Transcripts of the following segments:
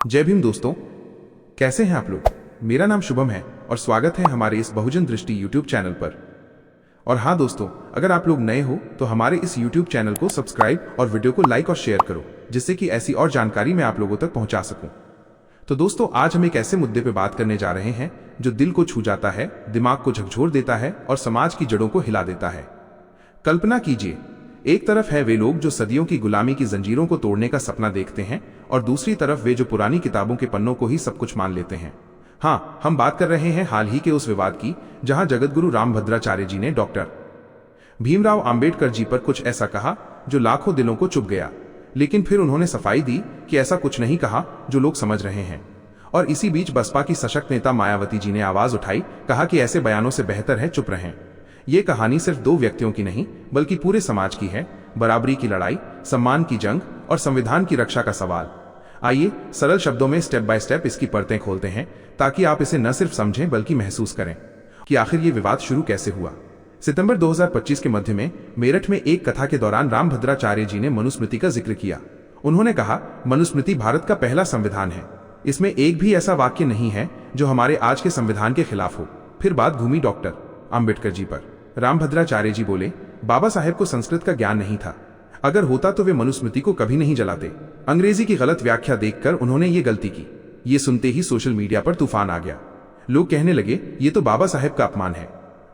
जय भीम दोस्तों, कैसे हैं आप लोग। मेरा नाम शुभम है और स्वागत है हमारे इस बहुजन दृष्टि यूट्यूब चैनल पर। और हाँ दोस्तों, अगर आप लोग नए हो तो हमारे इस यूट्यूब चैनल को सब्सक्राइब और वीडियो को लाइक और शेयर करो, जिससे कि ऐसी और जानकारी मैं आप लोगों तक पहुंचा सकूं। तो दोस्तों, आज हम एक ऐसे मुद्दे पे बात करने जा रहे हैं जो दिल को छू जाता है, दिमाग को झकझोर देता है और समाज की जड़ों को हिला देता है। कल्पना कीजिए, एक तरफ है वे लोग जो सदियों की गुलामी की जंजीरों को तोड़ने का सपना देखते हैं और दूसरी तरफ वे जो पुरानी किताबों के पन्नों को ही सब कुछ मान लेते हैं। हाँ, हम बात कर रहे हैं हाल ही के उस विवाद की जहां जगतगुरु रामभद्राचार्य जी ने डॉक्टर भीमराव अंबेडकर जी पर कुछ ऐसा कहा जो लाखों दिलों को चुभ गया। लेकिन फिर उन्होंने सफाई दी कि ऐसा कुछ नहीं कहा जो लोग समझ रहे हैं। और इसी बीच बसपा की सशक्त नेता मायावती जी ने आवाज उठाई, कहा कि ऐसे बयानों से बेहतर है चुप रहें। ये कहानी सिर्फ दो व्यक्तियों की नहीं बल्कि पूरे समाज की है। बराबरी की लड़ाई, सम्मान की जंग और संविधान की रक्षा का सवाल। आइए सरल शब्दों में स्टेप बाय स्टेप इसकी परतें खोलते हैं, ताकि आप इसे न सिर्फ समझें बल्कि महसूस करें कि आखिर ये विवाद शुरू कैसे हुआ। सितंबर 2025 के मध्य में मेरठ में एक कथा के दौरान रामभद्राचार्य जी ने मनुस्मृति का जिक्र किया। उन्होंने कहा, मनुस्मृति भारत का पहला संविधान है। इसमें एक भी ऐसा वाक्य नहीं है जो हमारे आज के संविधान के खिलाफ हो। फिर बात घूमी डॉक्टर अंबेडकर जी पर। रामभद्राचार्य जी बोले, बाबा साहेब को संस्कृत का ज्ञान नहीं था। अगर होता तो वे मनुस्मृति को कभी नहीं जलाते। अंग्रेजी की गलत व्याख्या देखकर उन्होंने ये गलती की। ये सुनते ही सोशल मीडिया पर तूफान आ गया। लोग कहने लगे, ये तो बाबा साहेब का अपमान है।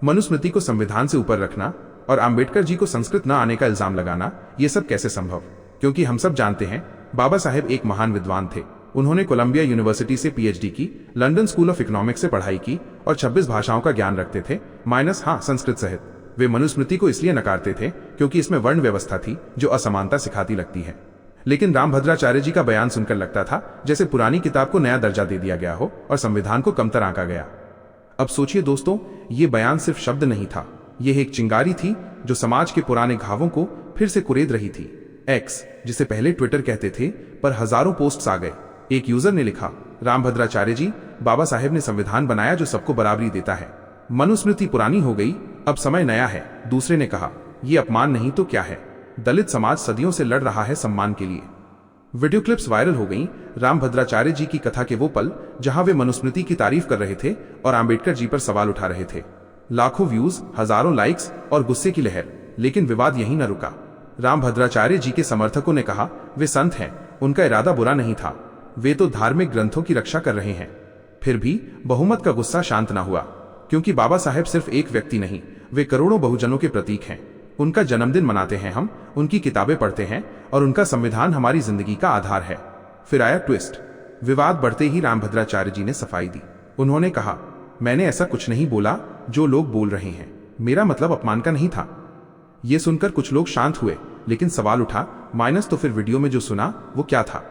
मनुस्मृति को संविधान से ऊपर रखना और अंबेडकर जी को संस्कृत न आने का इल्जाम लगाना, ये सब कैसे संभव। क्योंकि हम सब जानते हैं बाबा साहेब एक महान विद्वान थे। उन्होंने कोलंबिया यूनिवर्सिटी से पीएचडी की, लंदन स्कूल ऑफ इकोनॉमिक्स से पढ़ाई की और 26 भाषाओं का ज्ञान रखते थे, माइनस संस्कृत सहित। वे मनुस्मृति को इसलिए नकारते थे क्योंकि इसमें वर्ण व्यवस्था थी जो असमानता सिखाती लगती है। लेकिन रामभद्राचार्य जी का बयान सुनकर लगता था जैसे पुरानी किताब को नया दर्जा दे दिया गया हो और संविधान को कमतर आंका गया। अब सोचिए दोस्तों, ये बयान सिर्फ शब्द नहीं था, यह एक चिंगारी थी जो समाज के पुराने घावों को फिर से कुरेद रही थी। एक्स, जिसे पहले ट्विटर कहते थे, पर हजारों पोस्ट्स आ गए। एक यूजर ने लिखा, रामभद्राचार्य जी, बाबा साहेब ने संविधान बनाया जो सबको बराबरी देता है। मनुस्मृति पुरानी हो गई, अब समय नया है। दूसरे ने कहा, यह अपमान नहीं तो क्या है। दलित समाज सदियों से लड़ रहा है सम्मान के लिए। वीडियो क्लिप्स वायरल हो गई। रामभद्राचार्य जी की कथा के वो पल जहां वे मनुस्मृति की तारीफ कर रहे थे और अंबेडकर जी पर सवाल उठा रहे थे। लाखों व्यूज, हजारों लाइक्स और गुस्से की लहर। लेकिन विवाद यहीं न रुका। रामभद्राचार्य जी के समर्थकों ने कहा, वे संत हैं, उनका इरादा बुरा नहीं था, वे तो धार्मिक ग्रंथों की रक्षा कर रहे हैं। फिर भी बहुमत का गुस्सा शांत ना हुआ, क्योंकि बाबा साहेब सिर्फ एक व्यक्ति नहीं, वे करोड़ों बहुजनों के प्रतीक हैं। उनका जन्मदिन मनाते हैं हम, उनकी किताबें पढ़ते हैं और उनका संविधान हमारी जिंदगी का आधार है। फिर आया ट्विस्ट। विवाद बढ़ते ही रामभद्राचार्य जी ने सफाई दी। उन्होंने कहा, मैंने ऐसा कुछ नहीं बोला जो लोग बोल रहे हैं, मेरा मतलब अपमान का नहीं था। यह सुनकर कुछ लोग शांत हुए, लेकिन सवाल उठा, माइनस तो फिर वीडियो में जो सुना वो क्या था।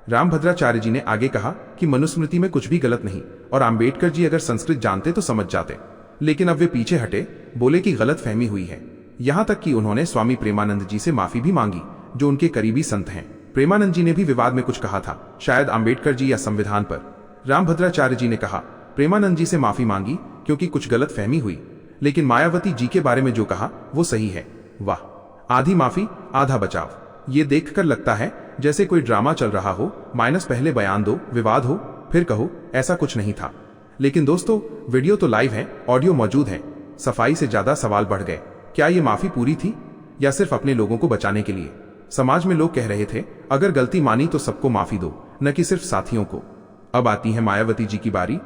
रामभद्राचार्य जी ने आगे कहा कि मनुस्मृति में कुछ भी गलत नहीं और अंबेडकर जी अगर संस्कृत जानते तो समझ जाते। लेकिन अब वे पीछे हटे, बोले कि गलत फहमी हुई है। यहां तक कि उन्होंने स्वामी प्रेमानंद जी से माफी भी मांगी, जो उनके करीबी संत हैं। प्रेमानंद जी ने भी विवाद में कुछ कहा था, शायद अंबेडकर जी या संविधान पर। रामभद्राचार्य जी ने कहा, प्रेमानंद जी से माफी मांगी क्योंकि कुछ गलत फहमी हुई, लेकिन मायावती जी के बारे में जो कहा वो सही है। वाह, आधी माफी आधा बचाव। ये देखकर लगता है जैसे कोई ड्रामा चल रहा हो, माइनस पहले बयान दो, विवाद हो, फिर कहो ऐसा कुछ नहीं था। लेकिन दोस्तों, वीडियो तो लाइव है, ऑडियो मौजूद है। सफाई से ज्यादा सवाल बढ़ गए। क्या ये माफी पूरी थी या सिर्फ अपने लोगों को बचाने के लिए। समाज में लोग कह रहे थे, अगर गलती मानी तो सबको माफी दो, न कि सिर्फ साथियों को। अब आती है मायावती जी की बारी।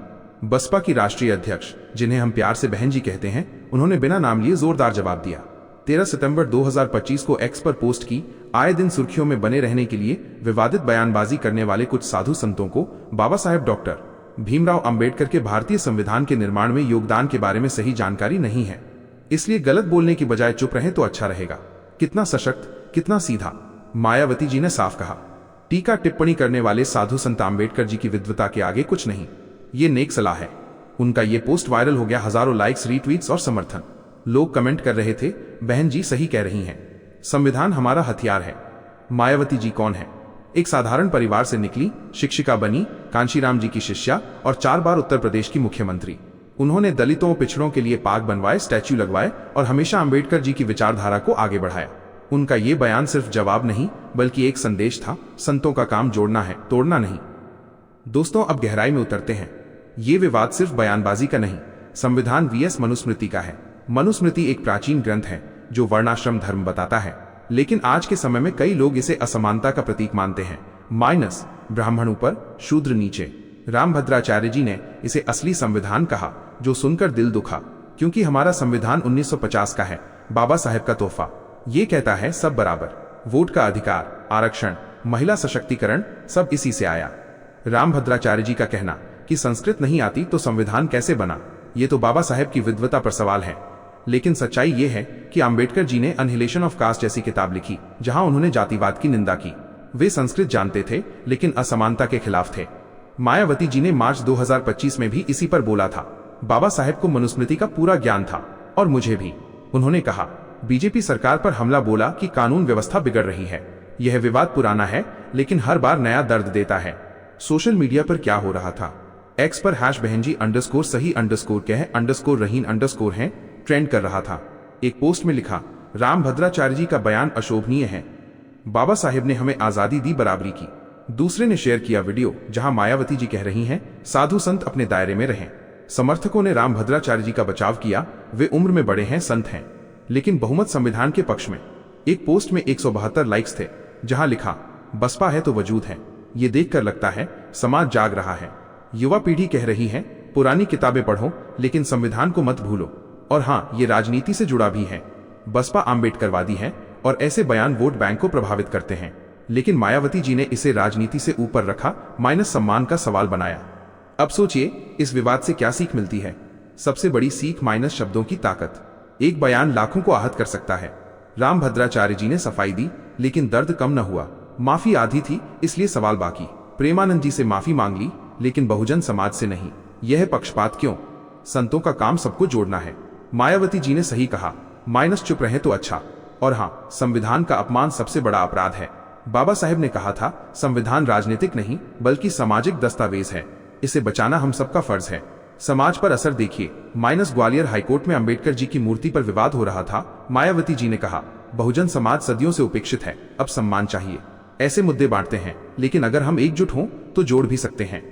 बसपा की राष्ट्रीय अध्यक्ष, जिन्हें हम प्यार से बहन जी कहते हैं, उन्होंने बिना नाम लिए जोरदार जवाब दिया। 13 सितंबर 2025 को एक्स पर पोस्ट की, आए दिन सुर्खियों में बने रहने के लिए विवादित बयानबाजी करने वाले कुछ साधु संतों को बाबा साहेब डॉक्टर भीमराव अंबेडकर के भारतीय संविधान के निर्माण में योगदान के बारे में सही जानकारी नहीं है, इसलिए गलत बोलने की बजाय चुप रहे तो अच्छा रहेगा। कितना सशक्त, कितना सीधा। मायावती जी ने साफ कहा, टीका टिप्पणी करने वाले साधु संत अंबेडकर जी की विद्वता के आगे कुछ नहीं। ये नेक सलाह है। उनका ये पोस्ट वायरल हो गया, हजारों लाइक्स, रीट्वीट्स और समर्थन। लोग कमेंट कर रहे थे, बहन जी सही कह रही हैं, संविधान हमारा हथियार है। मायावती जी कौन है? एक साधारण परिवार से निकली, शिक्षिका बनी, कांशीराम जी की शिष्या और 4 बार उत्तर प्रदेश की मुख्यमंत्री। उन्होंने दलितों, पिछड़ों के लिए पार्क बनवाए, स्टैच्यू लगवाए और हमेशा अंबेडकर जी की विचारधारा को आगे बढ़ाया। उनका ये बयान सिर्फ जवाब नहीं बल्कि एक संदेश था, संतों का काम जोड़ना है, तोड़ना नहीं। दोस्तों अब गहराई में उतरते हैं। ये विवाद सिर्फ बयानबाजी का नहीं, संविधान वीएस मनुस्मृति का है। मनुस्मृति एक प्राचीन ग्रंथ है जो वर्णाश्रम धर्म बताता है, लेकिन आज के समय में कई लोग इसे असमानता का प्रतीक मानते हैं। माइनस ब्राह्मण ऊपर, शूद्र नीचे। रामभद्राचार्य जी ने इसे असली संविधान कहा, जो सुनकर दिल दुखा, क्योंकि हमारा संविधान 1950 का है, बाबा साहेब का तोहफा। ये कहता है सब बराबर, वोट का अधिकार, आरक्षण, महिला सशक्तिकरण, सब इसी से आया। रामभद्राचार्य जी का कहना कि संस्कृत नहीं आती तो संविधान कैसे बना, ये तो बाबा साहेब की विद्वता पर सवाल है। लेकिन सच्चाई ये है कि अंबेडकर जी ने अनहिलेशन ऑफ कास्ट जैसी किताब लिखी, जहां उन्होंने जातिवाद की निंदा की। वे संस्कृत जानते थे लेकिन असमानता के खिलाफ थे। मायावती जी ने मार्च 2025 में भी इसी पर बोला था। बाबा साहेब को मनुस्मृति का पूरा ज्ञान था, और मुझे भी। उन्होंने कहा, बीजेपी सरकार पर हमला बोला कि कानून व्यवस्था बिगड़ रही है। यह विवाद पुराना है लेकिन हर बार नया दर्द देता है। सोशल मीडिया पर क्या हो रहा था? एक्स पर #बहनजी_सही_कह_रहीन_ हैं ट्रेंड कर रहा था। एक पोस्ट में लिखा, रामभद्राचार्य जी का बयान अशोभनीय है, बाबा साहेब ने हमें आजादी दी, बराबरी की। दूसरे ने शेयर किया वीडियो जहां मायावती जी कह रही हैं, साधु संत अपने दायरे में रहें। समर्थकों ने रामभद्राचार्य जी का बचाव किया, वे उम्र में बड़े हैं, संत हैं। लेकिन बहुमत संविधान के पक्ष में। एक पोस्ट में 172 लाइक्स थे, जहां लिखा, बसपा है तो वजूद है। ये देखकर लगता है समाज जाग रहा है। युवा पीढ़ी कह रही है, पुरानी किताबें पढ़ो लेकिन संविधान को मत भूलो। और हाँ, ये राजनीति से जुड़ा भी है। बसपा आम्बेडकरवादी है और ऐसे बयान वोट बैंक को प्रभावित करते हैं। लेकिन मायावती जी ने इसे राजनीति से ऊपर रखा, माइनस सम्मान का सवाल बनाया। अब सोचिए, इस विवाद से क्या सीख मिलती है? सबसे बड़ी सीख माइनस शब्दों की ताकत। एक बयान लाखों को आहत कर सकता है। रामभद्राचार्य जी ने सफाई दी, लेकिन दर्द कम न हुआ। माफी आधी थी, इसलिए सवाल बाकी। प्रेमानंद जी से माफी मांग ली, लेकिन बहुजन समाज से नहीं। यह पक्षपात क्यों? संतों का काम सबको जोड़ना है। मायावती जी ने सही कहा, माइनस चुप रहे तो अच्छा। और हाँ, संविधान का अपमान सबसे बड़ा अपराध है। बाबा साहेब ने कहा था, संविधान राजनीतिक नहीं बल्कि सामाजिक दस्तावेज है। इसे बचाना हम सबका फर्ज है। समाज पर असर देखिए। माइनस ग्वालियर हाईकोर्ट में अंबेडकर जी की मूर्ति पर विवाद हो रहा था। मायावती जी ने कहा, बहुजन समाज सदियों से उपेक्षित है, अब सम्मान चाहिए। ऐसे मुद्दे बांटते हैं, लेकिन अगर हम एकजुट हों तो जोड़ भी सकते हैं।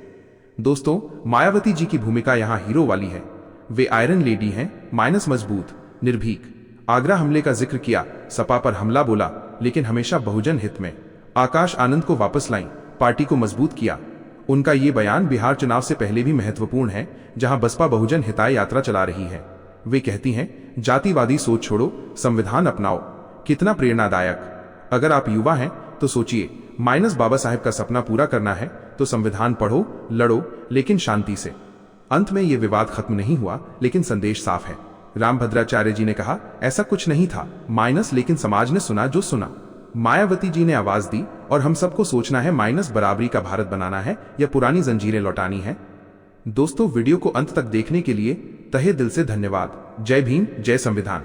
दोस्तों, मायावती जी की भूमिका यहाँ हीरो वाली है। वे आयरन लेडी हैं, माइनस मजबूत, निर्भीक। आगरा हमले का जिक्र किया, सपा पर हमला बोला, लेकिन हमेशा बहुजन हित में। आकाश आनंद को वापस लाई, पार्टी को मजबूत किया। उनका ये बयान बिहार चुनाव से पहले भी महत्वपूर्ण है, जहां बसपा बहुजन हिताय यात्रा चला रही है। वे कहती हैं, जातिवादी सोच छोड़ो, संविधान अपनाओ। कितना प्रेरणादायक। अगर आप युवा हैं तो सोचिए, माइनस बाबा साहेब का सपना पूरा करना है तो संविधान पढ़ो, लड़ो, लेकिन शांति से। अंत में ये विवाद खत्म नहीं हुआ, लेकिन संदेश साफ है। रामभद्राचार्य जी ने कहा, ऐसा कुछ नहीं था माइनस, लेकिन समाज ने सुना जो सुना। मायावती जी ने आवाज दी, और हम सबको सोचना है, माइनस बराबरी का भारत बनाना है या पुरानी जंजीरें लौटानी है। दोस्तों, वीडियो को अंत तक देखने के लिए तहे दिल से धन्यवाद। जय भीम, जय संविधान।